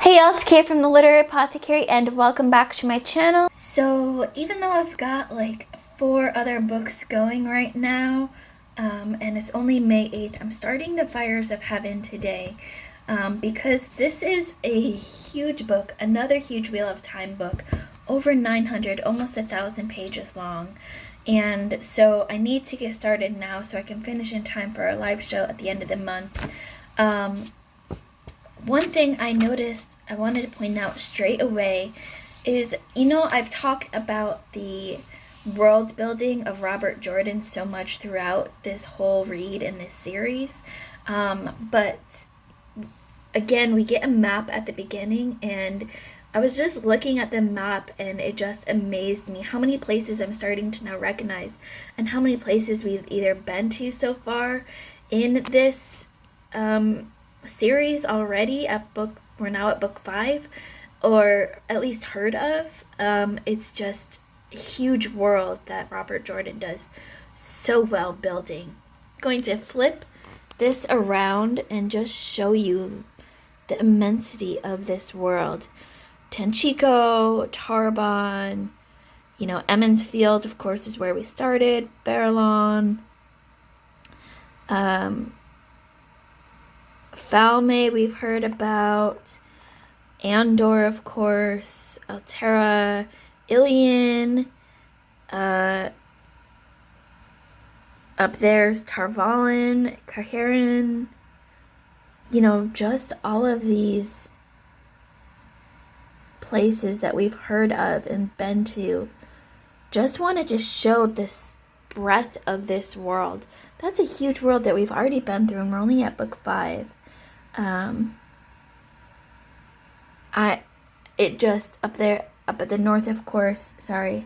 Hey y'all, it's Kate from the Literary Apothecary and welcome back to my channel. So even though I've got like 4 other books going right now, and it's only May 8th, I'm starting The Fires of Heaven today because this is a huge book, another huge Wheel of Time book, over 900, almost 1,000 pages long. And so I need to get started now so I can finish in time for a live show at the end of the month. One thing I noticed I wanted to point out straight away is, I've talked about the world building of Robert Jordan so much throughout this whole read in this series. But again, we get a map at the beginning, and I was just looking at the map and it just amazed me how many places I'm starting to now recognize and how many places we've either been to so far in this series already. We're now at book 5, or at least heard of. It's just a huge world that Robert Jordan does so well building. I'm going to flip this around and just show you the immensity of this world. Tenchico, Tarban, Emmons Field, of course, is where we started. Barillon, Falme we've heard about, Andor, of course, Altera, Ilion, up there's Tarvalin, Caharan, just all of these places that we've heard of and been to. Just wanted to show this breadth of this world. That's a huge world that we've already been through, and we're only at book 5. It just up at the north, of course, Shale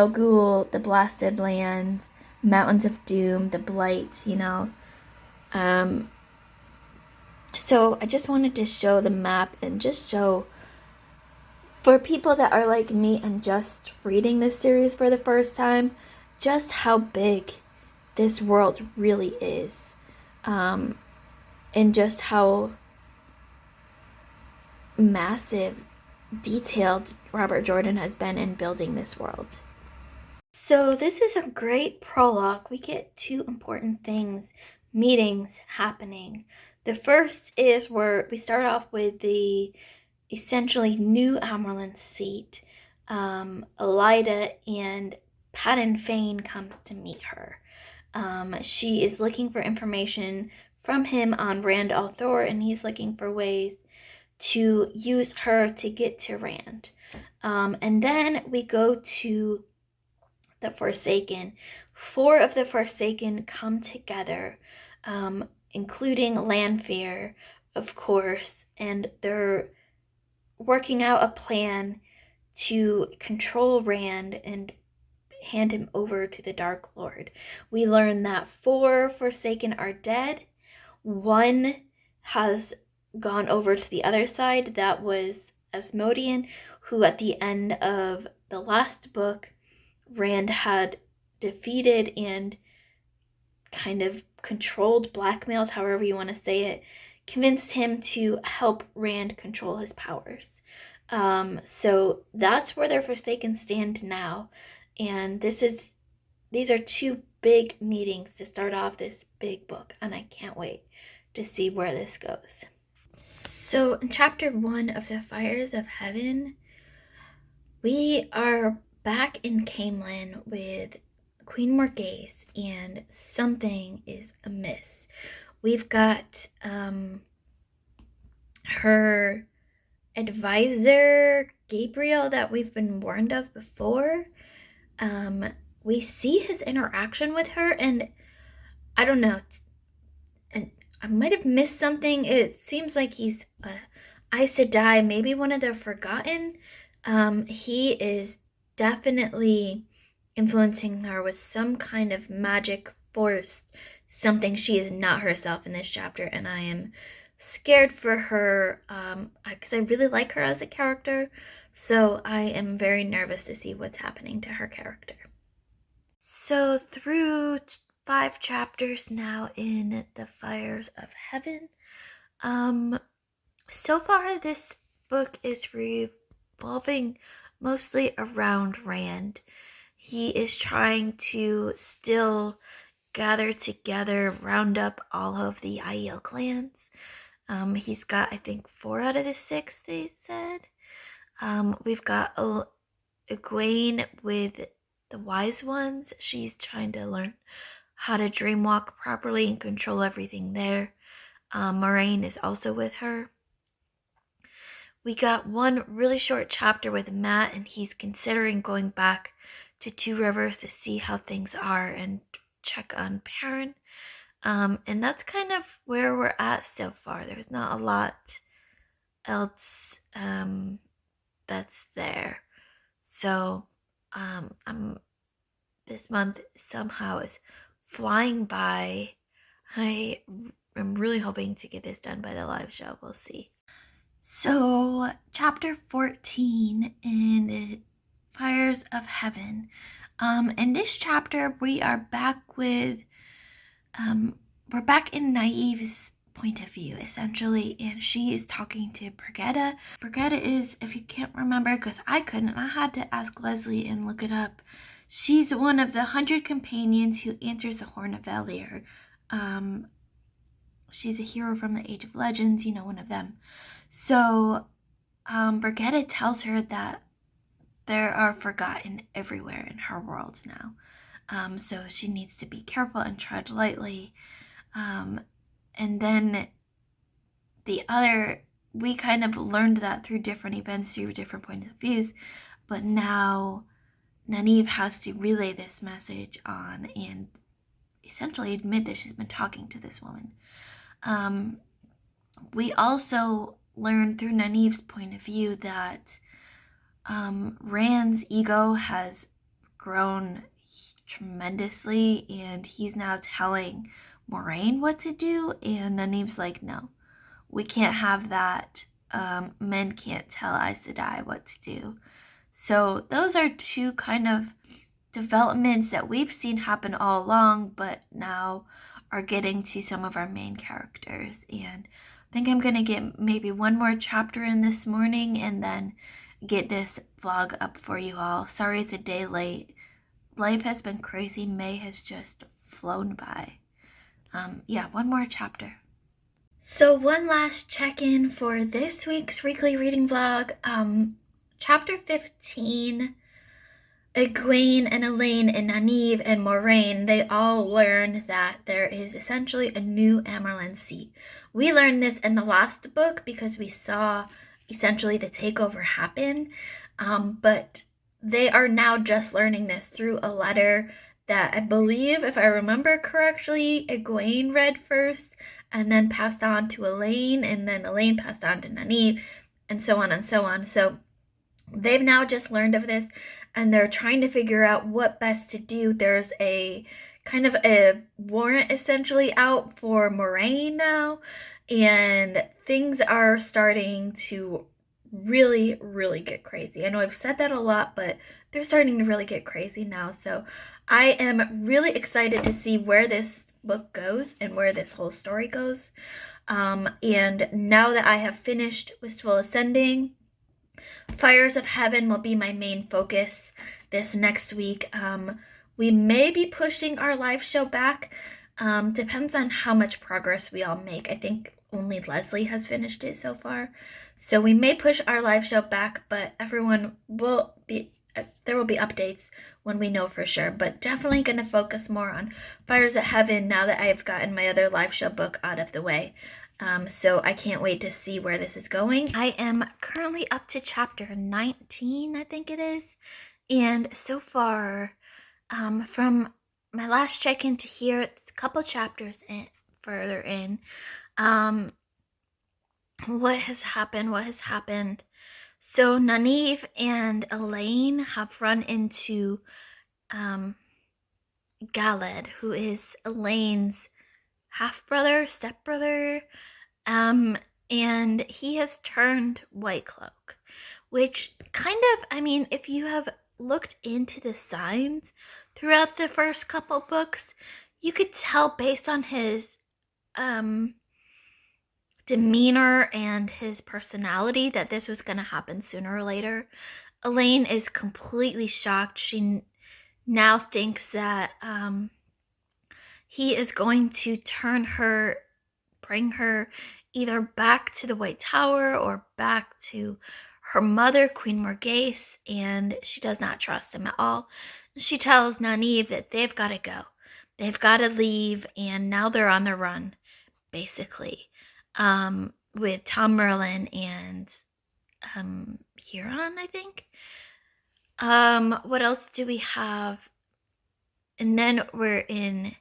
Ghul, the Blasted Lands, Mountains of Doom, the Blight, So I just wanted to show the map and just show, for people that are like me and just reading this series for the first time, just how big this world really is, and just how massive, detailed Robert Jordan has been in building this world. So this is a great prologue. We get 2 important meetings happening. The first is where we start off with the essentially new Amerlin seat. Elida, and Padden Fane comes to meet her. She is looking for information from him on Rand al'Thor, and he's looking for ways to use her to get to Rand. And then we go to the Forsaken. 4 of the Forsaken come together, including Lanfear, of course, and they're working out a plan to control Rand and hand him over to the Dark Lord. We learn that 4 Forsaken are dead. 1 has gone over to the other side. That was Asmodean, who at the end of the last book, Rand had defeated and kind of controlled, blackmailed, however you want to say it, convinced him to help Rand control his powers. So that's where their Forsaken stand now. And these are 2 big meetings to start off this big book, and I can't wait to see where this goes. So in chapter 1 of The Fires of Heaven, we are back in Caemlyn with Queen Morghese, and something is amiss. We've got her advisor, Gabriel, that we've been warned of before. We see his interaction with her, and I don't know, and I might have missed something. It seems like he's Aes Sedai, maybe one of the Forgotten. He is definitely influencing her with some kind of magic force, something she is not herself in this chapter, and I am scared for her, because I really like her as a character, so I am very nervous to see what's happening to her character. So through 5 chapters now in The Fires of Heaven, So far, this book is revolving mostly around Rand. He is trying to still gather together, round up all of the Aiel clans. He's got, I think, 4 out of the 6, they said. We've got Egwene with the Wise Ones. She's trying to learn how to dreamwalk properly and control everything there. Moraine is also with her. We got one really short chapter with Matt, and he's considering going back to Two Rivers to see how things are and check on Perrin. And that's kind of where we're at so far. There's not a lot else that's there. So this month somehow is flying by. I am really hoping to get this done by the live show. We'll see. So, chapter 14 in the Fires of Heaven. In this chapter, we are back with, we're back in Nynaeve's point of view, essentially, and she is talking to Brigetta. Brigetta is, if you can't remember, because I couldn't, I had to ask Leslie and look it up. She's one of the 100 companions who answers the Horn of Valir. She's a hero from the Age of Legends, one of them. So, Brigetta tells her that there are forgotten everywhere in her world now. So she needs to be careful and tread lightly. And then we kind of learned that through different events, through different points of views. But now Nynaeve has to relay this message on and essentially admit that she's been talking to this woman. We also learned through Nynaeve's point of view that Rand's ego has grown tremendously, and he's now telling Moraine what to do, and Nynaeve's like, no, we can't have that. Men can't tell Aes Sedai what to do. So those are two kind of developments that we've seen happen all along, but now are getting to some of our main characters. And I think I'm going to get maybe one more chapter in this morning and then get this vlog up for you all. Sorry it's a day late. Life has been crazy. May has just flown by. Yeah, one more chapter. So one last check-in for this week's weekly reading vlog. Chapter 15, Egwene and Elaine and Nynaeve and Moraine, they all learn that there is essentially a new Amaryllis seat. We learned this in the last book because we saw essentially the takeover happen, but they are now just learning this through a letter that I believe, if I remember correctly, Egwene read first and then passed on to Elaine, and then Elaine passed on to Nynaeve, and so on and so on. So they've now just learned of this, and they're trying to figure out what best to do. There's a kind of a warrant essentially out for Moraine now, and things are starting to really, really get crazy. I know I've said that a lot, but they're starting to really get crazy now. So I am really excited to see where this book goes and where this whole story goes. And now that I have finished Wistful Ascending, Fires of Heaven will be my main focus this next week. We may be pushing our live show back. Depends on how much progress we all make. I think only Leslie has finished it so far. So we may push our live show back, but there will be updates when we know for sure. But definitely going to focus more on Fires of Heaven now that I've gotten my other live show book out of the way. So I can't wait to see where this is going. I am currently up to chapter 19, I think it is. And so far, from my last check-in to here, it's a couple chapters further in. What has happened? So Nynaeve and Elaine have run into Galed, who is Elaine's half-brother, stepbrother, and he has turned White Cloak, which kind of, I mean, if you have looked into the signs throughout the first couple books, you could tell based on his demeanor and his personality that this was going to happen sooner or later. Elaine is completely shocked. She now thinks that he is going to bring her either back to the White Tower or back to her mother, Queen Morghese, and she does not trust him at all. She tells Nynaeve that they've got to go. They've got to leave, and now they're on the run, basically, with Tom Merlin and Huron, I think. What else do we have? And then we're in,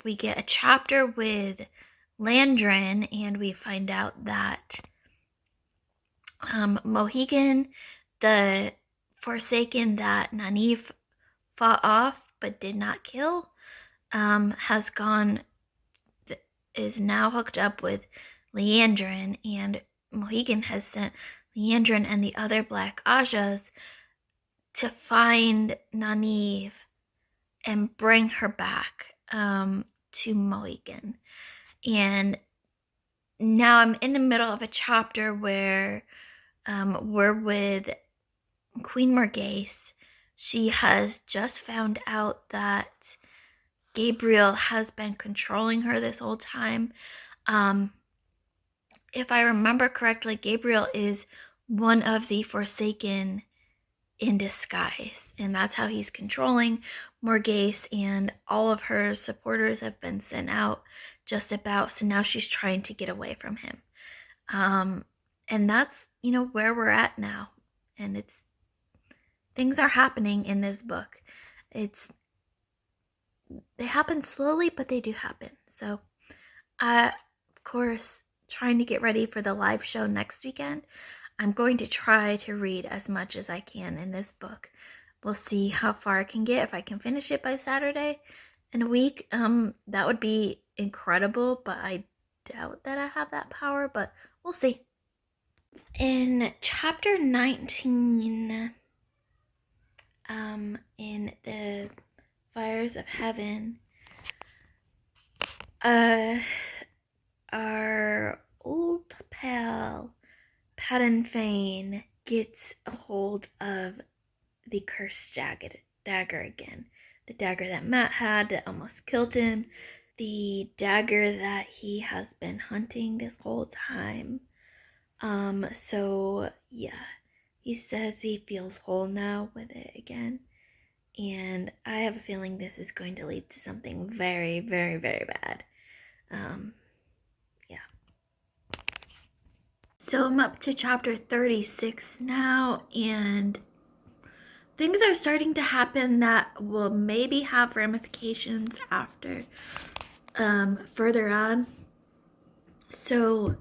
we get a chapter with Landrin, and we find out that Mohigan, the Forsaken that Nynaeve fought off but did not kill, is now hooked up with Liandrin, and Mohigan has sent Liandrin and the other Black Ajas to find Nynaeve and bring her back to Mohigan. And now I'm in the middle of a chapter where we're with Queen Morghese. She has just found out that Gabriel has been controlling her this whole time. If I remember correctly, Gabriel is one of the Forsaken in disguise, and that's how he's controlling Morghese, and all of her supporters have been sent out just about, so now she's trying to get away from him. And that's, where we're at now, and things are happening in this book. They happen slowly, but they do happen. So, of course, trying to get ready for the live show next weekend, I'm going to try to read as much as I can in this book. We'll see how far I can get. If I can finish it by Saturday in a week, that would be incredible, but I doubt that I have that power, but we'll see. In chapter 19, in the Fires of Heaven, our old pal Padan Fane gets a hold of the cursed dagger again. The dagger that Matt had that almost killed him. The dagger that he has been hunting this whole time. So yeah, he says he feels whole now with it again. And I have a feeling this is going to lead to something very, very, very bad. Yeah. So I'm up to chapter 36 now, and things are starting to happen that will maybe have ramifications after, further on. So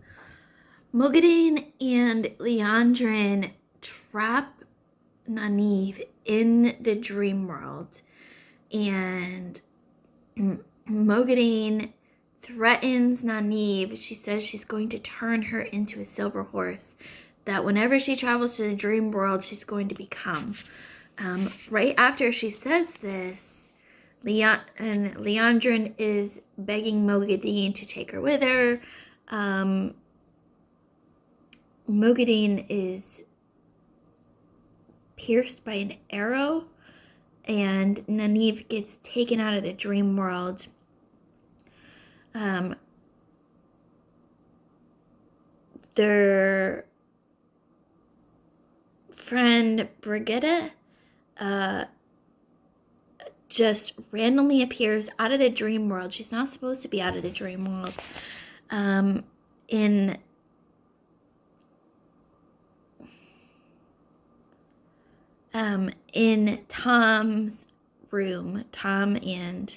Moghedien and Liandrin trap Nynaeve in the dream world, and Moghedien threatens Nynaeve. She says she's going to turn her into a silver horse, that whenever she travels to the dream world, she's going to become. Right after she says this, Liandrin is begging Moghedien to take her with her. Moghedien is pierced by an arrow, and Nynaeve gets taken out of the dream world. Their friend Brigitte just randomly appears out of the dream world. She's not supposed to be out of the dream world. In Tom's room, Tom and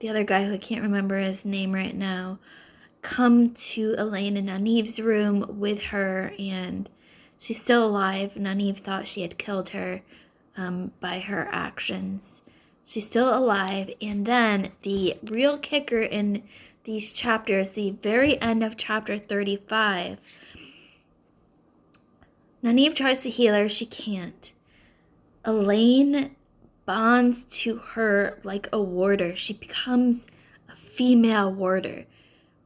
the other guy who I can't remember his name right now come to Elaine and Nynaeve's room with her, and she's still alive. Nynaeve thought she had killed her by her actions. She's still alive. And then the real kicker in these chapters, the very end of chapter 35, Nynaeve tries to heal her. She can't. Elaine bonds to her like a warder. She becomes a female warder,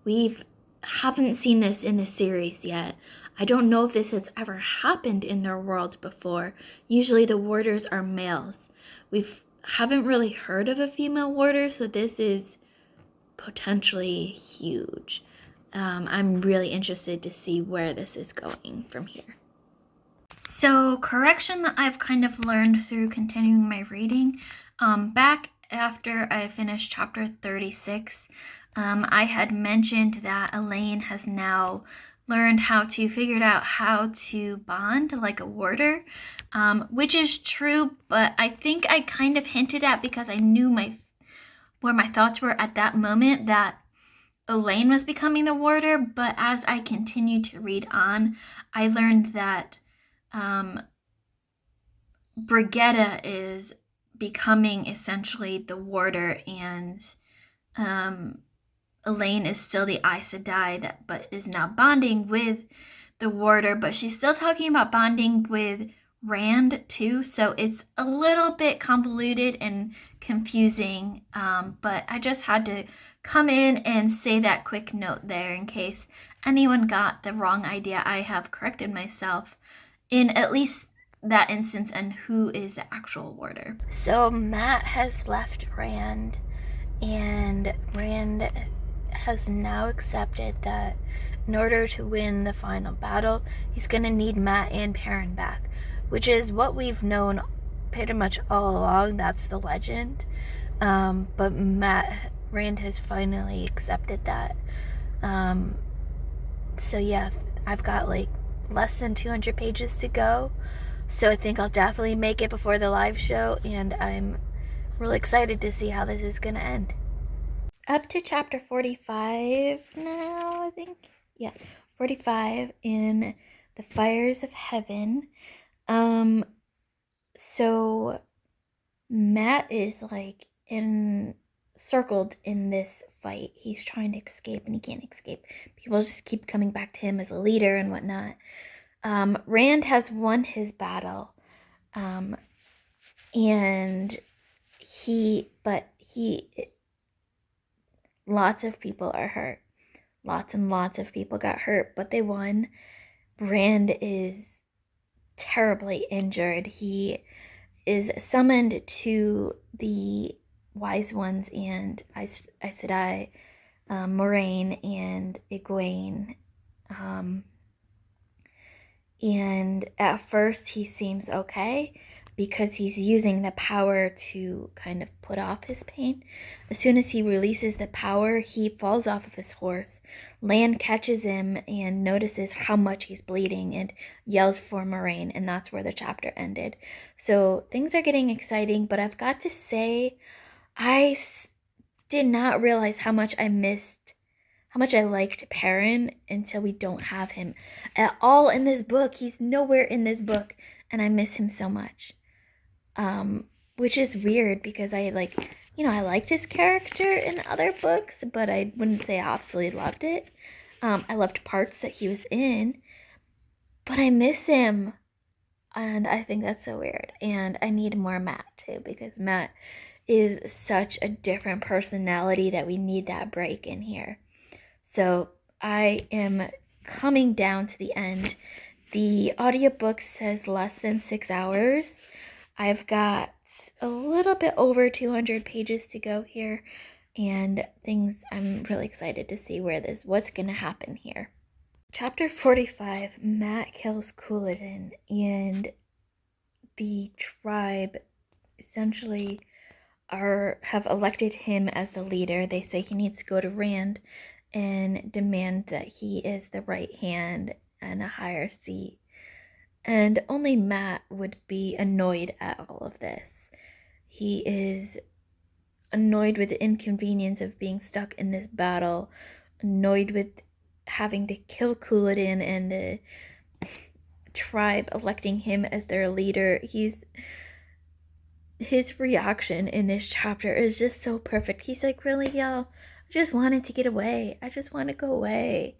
We haven't seen this in the series yet. I don't know if this has ever happened in their world before. Usually the warders are males. We haven't really heard of a female warder, so this is potentially huge. I'm really interested to see where this is going from here. So, correction that I've kind of learned through continuing my reading. Back after I finished chapter 36, I had mentioned that Elaine has now learned how to figure out how to bond like a warder, which is true, but I think I kind of hinted at, because I knew where my thoughts were at that moment, that Elaine was becoming the warder. But as I continued to read on, I learned that Brigitta is becoming essentially the warder, and Elaine is still the Aes Sedai but is now bonding with the warder, but she's still talking about bonding with Rand too, so it's a little bit convoluted and confusing, but I just had to come in and say that quick note there in case anyone got the wrong idea. I have corrected myself in at least that instance and who is the actual warder. So Matt has left Rand, and Rand has now accepted that in order to win the final battle, he's going to need Matt and Perrin back, which is what we've known pretty much all along. That's the legend. But Rand has finally accepted that. So yeah, I've got like less than 200 pages to go. So I think I'll definitely make it before the live show, and I'm really excited to see how this is going to end. Up to chapter 45 now, I think. Yeah, 45 in the Fires of Heaven. So Matt is like encircled in this fight. He's trying to escape and he can't escape. People just keep coming back to him as a leader and whatnot. Rand has won his battle. And lots of people are hurt. Lots and lots of people got hurt, but they won. Rand is terribly injured. He is summoned to the Wise Ones and Aes Sedai, Moraine and Egwene. And at first he seems okay because he's using the power to kind of put off his pain. As soon as he releases the power, he falls off of his horse. Lan catches him and notices how much he's bleeding and yells for Moraine, and that's where the chapter ended. So things are getting exciting, but I've got to say, I did not realize how much I liked Perrin until we don't have him at all in this book. He's nowhere in this book, and I miss him so much. Which is weird because I liked his character in other books, but I wouldn't say I absolutely loved it. I loved parts that he was in, but I miss him, and I think that's so weird. And I need more Matt too, because Matt is such a different personality that we need that break in here. So I am coming down to the end. The audiobook says less than 6 hours. I've got a little bit over 200 pages to go here, and I'm really excited to see what's going to happen here. Chapter 45, Matt kills Couladin, and the tribe essentially have elected him as the leader. They say he needs to go to Rand and demand that he is the right hand and a higher seat. And only Matt would be annoyed at all of this. He is annoyed with the inconvenience of being stuck in this battle, annoyed with having to kill Couladin and the tribe electing him as their leader. His reaction in this chapter is just so perfect. He's like, really, y'all? I just wanted to get away. I just want to go away.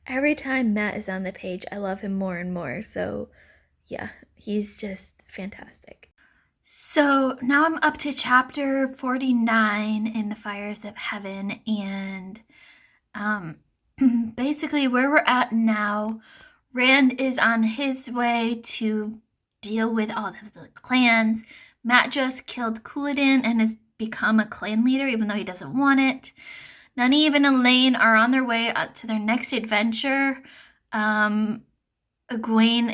Every time Matt is on the page, I love him more and more. So yeah, he's just fantastic. So now I'm up to chapter 49 in the Fires of Heaven, and basically where we're at now, Rand is on his way to deal with all of the clans. Matt just killed Couladin and has become a clan leader even though he doesn't want it. Nynaeve and Elaine are on their way to their next adventure. Egwene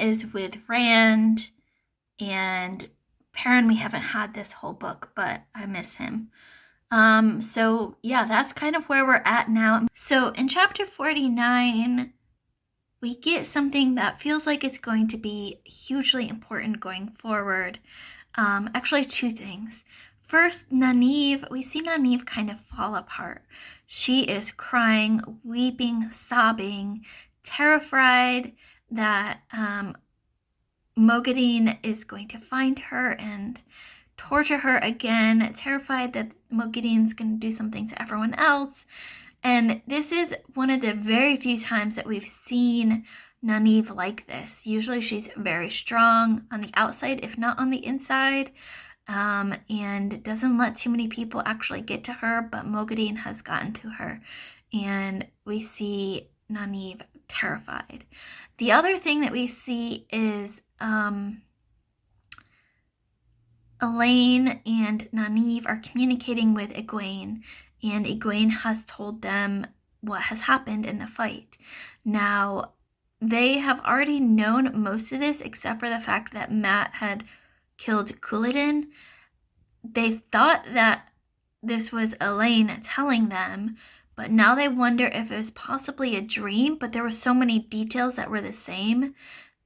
is with Rand, and Perrin we haven't had this whole book, but I miss him. So yeah, that's kind of where we're at now. So in chapter 49, we get something that feels like it's going to be hugely important going forward. Actually, two things. First, Nynaeve, we see Nynaeve kind of fall apart. She is crying, weeping, sobbing, terrified that Mogadine is going to find her and torture her again, terrified that Mogadine's going to do something to everyone else. And this is one of the very few times that we've seen Nynaeve like this. Usually she's very strong on the outside, if not on the inside, and doesn't let too many people actually get to her, but Mogadine has gotten to her, and we see Nynaeve terrified. The other thing that we see is Elaine and Nynaeve are communicating with Egwene, and Egwene has told them what has happened in the fight. Now, they have already known most of this except for the fact that Matt had killed Couladin. They thought that this was Elaine telling them, but now they wonder if it was possibly a dream, but there were so many details that were the same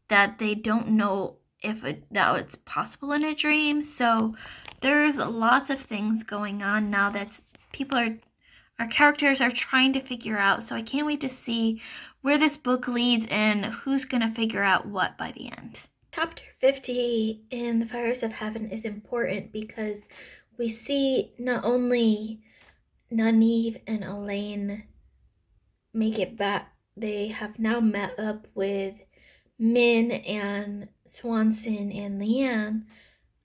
that they don't know if that it's possible in a dream. So there's lots of things going on now that our characters are trying to figure out. So I can't wait to see where this book leads and who's going to figure out what by the end. Chapter 50 in the Fires of Heaven is important because we see not only Nynaeve and Elaine make it back, they have now met up with Min and Swanson and Leanne,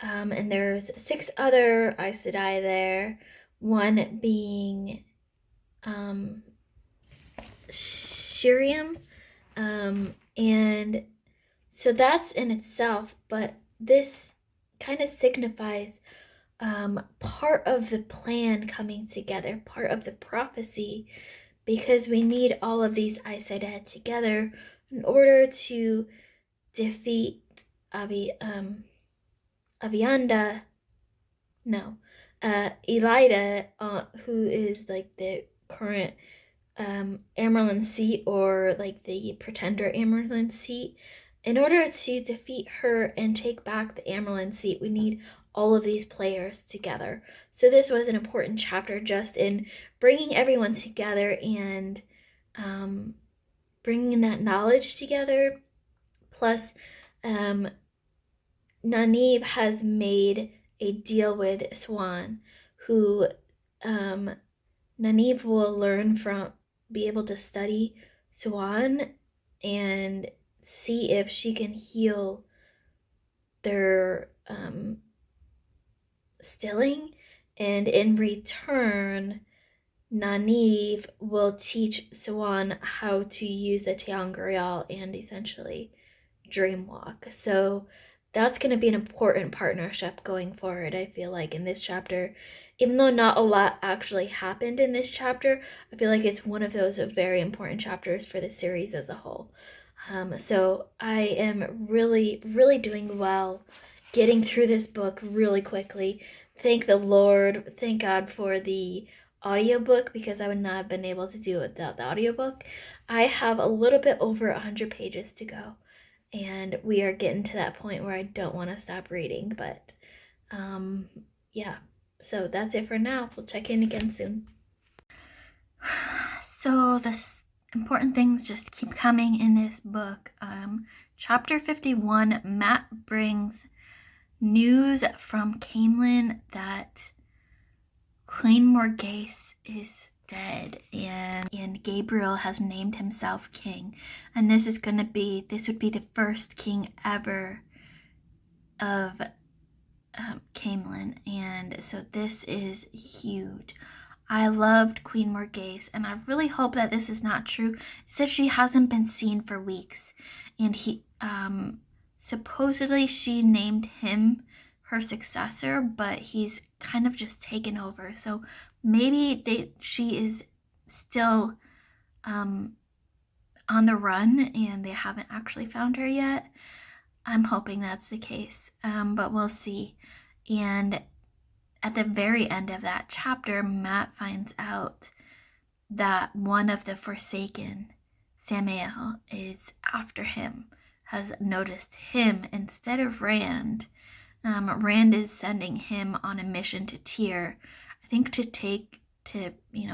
and there's 6 other Aes Sedai there, one being Shiriam, and so that's in itself, but this kind of signifies part of the plan coming together, part of the prophecy, because we need all of these Aes Sedai together in order to defeat Avianda, Elida, who is like the current Amerlin seat, or like the pretender Amerlin seat. In order to defeat her and take back the Amerlin seat, we need all of these players together. So this was an important chapter just in bringing everyone together and bringing that knowledge together. Plus, Nynaeve has made a deal with Swan, who Nynaeve will learn from, be able to study Swan and see if she can heal their stilling, and in return, Nynaeve will teach Swan how to use the Teangrial and essentially Dreamwalk. So that's going to be an important partnership going forward, I feel like, in this chapter. Even though not a lot actually happened in this chapter, I feel like it's one of those very important chapters for the series as a whole. So I am really, really doing well, getting through this book really quickly. Thank the Lord, thank God for the audiobook, because I would not have been able to do it without the audiobook. I have a little bit over 100 pages to go, and we are getting to that point where I don't want to stop reading, but yeah, so that's it for now. We'll check in again soon. So the important things just keep coming in this book. Chapter 51, Matt brings news from Caemlyn that Queen Morghese is dead, and Gabriel has named himself king, and this would be the first king ever of Camelin, and so this is huge. I loved Queen Morghese, and I really hope that this is not true. It says she hasn't been seen for weeks, and he supposedly she named him her successor, but he's kind of just taken over. So maybe she is still on the run, and they haven't actually found her yet. I'm hoping that's the case, but we'll see. And at the very end of that chapter, Matt finds out that one of the Forsaken, Samael, is after him, has noticed him instead of Rand. Rand is sending him on a mission to Tyr, I think to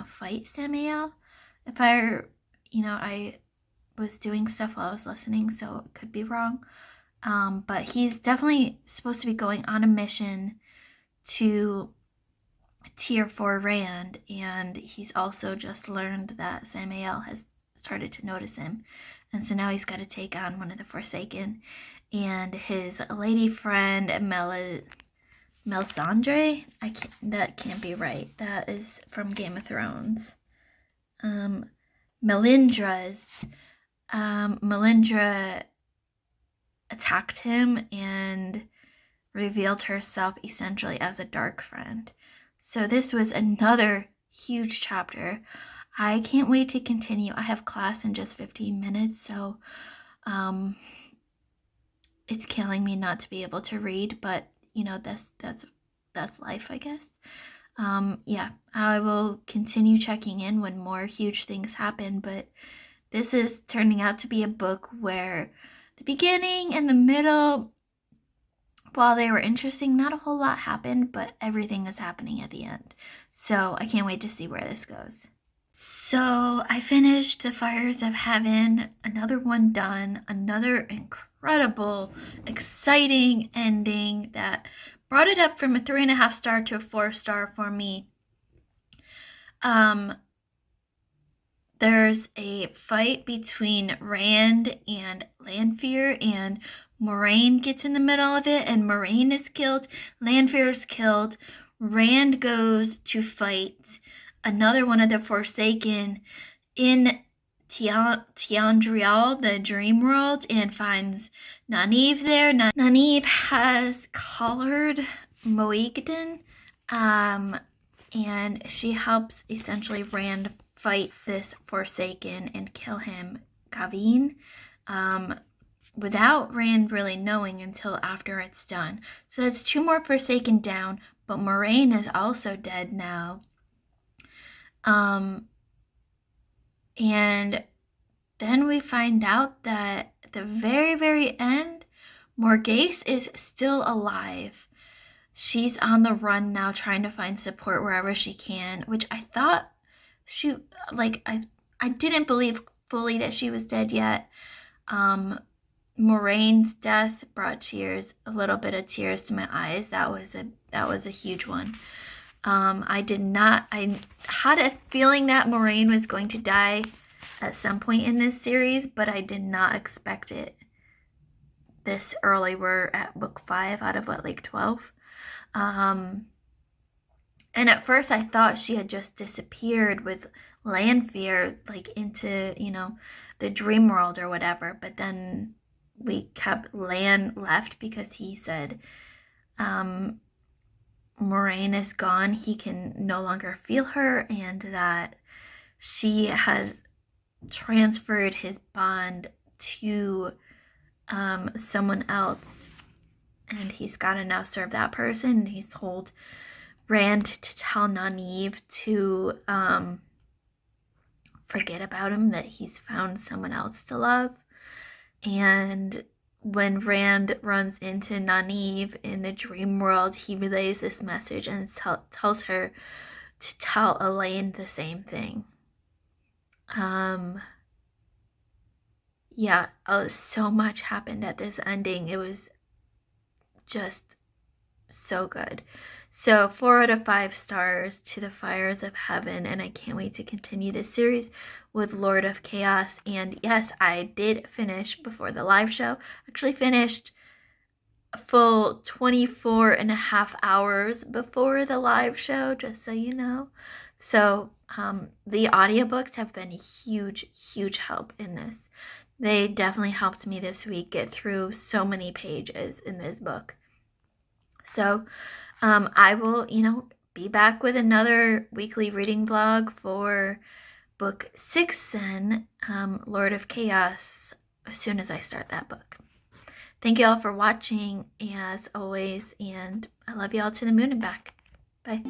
fight Samael. If I was doing stuff while I was listening, so it could be wrong. But he's definitely supposed to be going on a mission to Tyr for Rand, and he's also just learned that Samael has started to notice him, and so now he's got to take on one of the Forsaken, and his lady friend Melisandre. That can't be right. That is from Game of Thrones. Melindra attacked him and revealed herself essentially as a dark friend. So this was another huge chapter. I can't wait to continue. I have class in just 15 minutes, so it's killing me not to be able to read, but that's life, I guess. Yeah, I will continue checking in when more huge things happen, but this is turning out to be a book where the beginning and the middle, while they were interesting, not a whole lot happened, but everything is happening at the end. So I can't wait to see where this goes. So I finished The Fires of Heaven, another one done, another incredible, exciting ending that brought it up from a 3.5 star to a 4 star for me. There's a fight between Rand and Lanfear, and Moiraine gets in the middle of it, and Moiraine is killed. Lanfear is killed. Rand goes to fight another one of the Forsaken in Tiandriel, the dream world, and finds Nynaeve there. Nynaeve has collared Moegden, and she helps essentially Rand fight this Forsaken and kill him, Gavin, without Rand really knowing until after it's done. So that's 2 more Forsaken down, but Moiraine is also dead now. And then we find out that at the very, very end, Morghese is still alive. She's on the run now, trying to find support wherever she can, which I thought I didn't believe fully that she was dead yet. Moraine's death brought a little bit of tears to my eyes. That was a huge one. I had a feeling that Moiraine was going to die at some point in this series, but I did not expect it this early. We're at book 5 out of 12. And at first I thought she had just disappeared with Lanfear, into, the dream world or whatever. But then we kept Lan left because he said, Moiraine is gone. He can no longer feel her, and that she has transferred his bond to someone else, and he's got to now serve that person. He's told Rand to tell Nynaeve to forget about him, that he's found someone else to love. And when Rand runs into Nynaeve in the dream world, he relays this message and tells her to tell Elaine the same thing. Yeah, so much happened at this ending. It was just so good. So 4 out of 5 stars to The Fires of Heaven, and I can't wait to continue this series with Lord of Chaos. And yes, I did finish before the live show. Actually finished a full 24 and a half hours before the live show, just so you know. So the audiobooks have been a huge help in this. They definitely helped me this week get through so many pages in this book. So I will, be back with another weekly reading vlog for book 6 then, Lord of Chaos, as soon as I start that book. Thank you all for watching, as always, and I love you all to the moon and back. Bye.